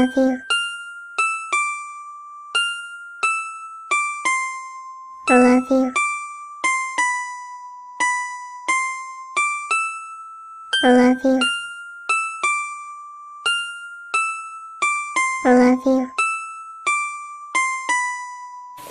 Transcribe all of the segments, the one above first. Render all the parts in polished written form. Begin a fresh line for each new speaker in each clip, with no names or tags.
love you. I love you. I love you. I love you.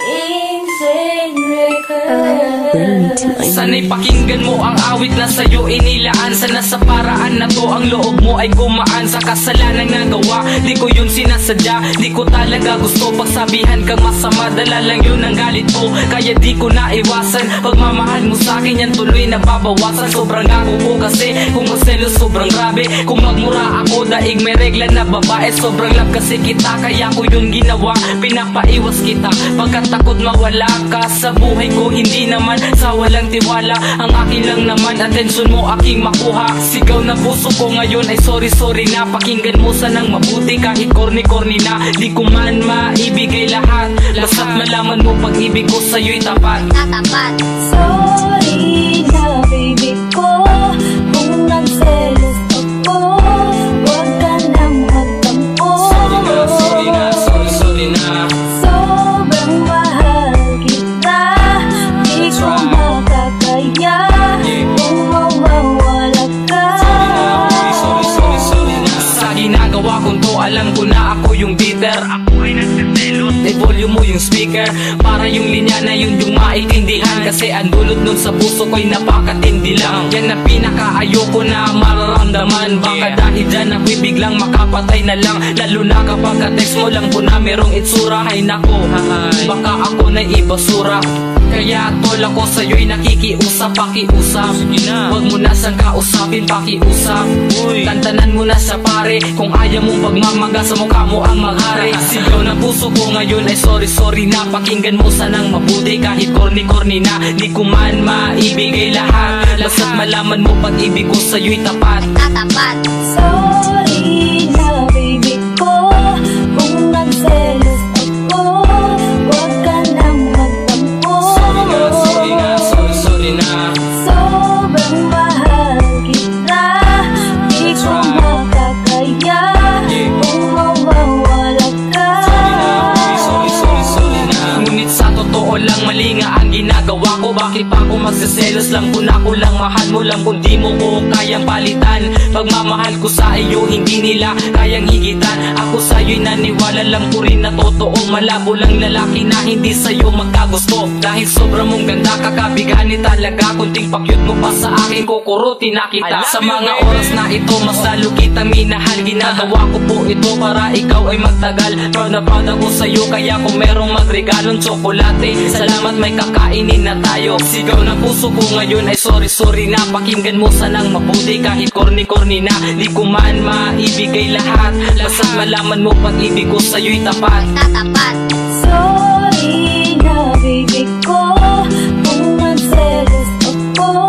Insane record.
Sana'y pakinggan mo ang awit na sa'yo inilaan. Sana sa paraan na to ang loob mo ay gumaan. Sa kasalanang nagawa, di ko yun sinasadya. Di ko talaga gusto pagsabihan kang masama. Dala lang yun ang galit ko, kaya di ko naiwasan. Pagmamahal mo sa'kin yan tuloy nababawasan. Sobrang gago ko kasi kung magselos sobrang grabe. Kung magmura ako daig may regla na babae. Sobrang love kasi kita kaya ko yun ginawa. Pinapaiwas kita pagkat takot mawala ka sa buhay ko. Hindi naman sa walang tiwala, ang akin lang naman atensyon mo aking makuha. Sigaw na puso ko ngayon ay sorry na. Pakinggan mo sanang mabuti kahit corny na. Di ko man maibigay lahat, basta't malaman mo pag-ibig ko sa'yo'y tapat.
Sorry na baby ko kung nagselos ako. Huwag ka nang magtampo.
Sorry na.
Sobrang mahal kita, di ko makakaya kung mawawala ka.
Sorry na. Sa ginagawa kong to alam ko na ako yung bitter. Ako ay nagsiselos. I-volume mo yung speaker para yung linya na yun yung maintindihan. Kasi ang dulot nun sa puso ko'y napakatindi lang. Yan na pinakaayoko na mararamdaman. Baka dahil dyan ako'y biglang makapatay na lang. Lalo na kapag ka-text mo lang po na merong itsura. Ay nako, baka ako na ibasura. Kaya tol ako sa'yo'y nakikiusap, pakiusap. Huwag mo na siyang kausapin, pakiusap. Tantanan mo na siya pare, kung ayaw mong pagmamaga sa mukha mo ang maghari. Sigaw na puso ko ngayon ay sorry na. Pakinggan mo sanang mabuti kahit corny na. Di ko man maibigay lahat, basta't malaman mo pag-ibig ko sa'yo'y tapat.
Sorry na baby ko kung nagselos ako. Huwag ka nang magtampo.
Sorry na.
Sobrang mahal kita, di ko makakaya kung mawawala ka.
Sorry na. Ngunit sa totoo lang mali nga ang ginagawa ko. Bakit pa ako magsiselos lang kung ako lang mahal mo lang kung di mo ko kayang palitan. Pagmamahal ko sa iyo hindi nila kayang higitan. Ako sa'yo'y naniwala lang ko rin na totoo. Malabo lang lalaki na hindi sa'yo magkagusto. Dahil sobrang mong ganda kakabigani talaga. Kunting pakyut mo pa sa akin kukurutin na kita. Sa mga oras na ito mas lalo kitang minahal. Ginagawa ko po ito para ikaw ay magtagal. Proud na proud ako sa'yo kaya kung merong magregalong tsokolate, salamat may kakainin na tayo. Sigaw na puso ko ngayon ay sorry na. Pakinggan mo sanang mabuti kahit corny na. Di ko man maibigay lahat, basta't malaman mo pag-ibig ko sa'yo'y tapat.
Sorry na baby ko kung nagselos ako.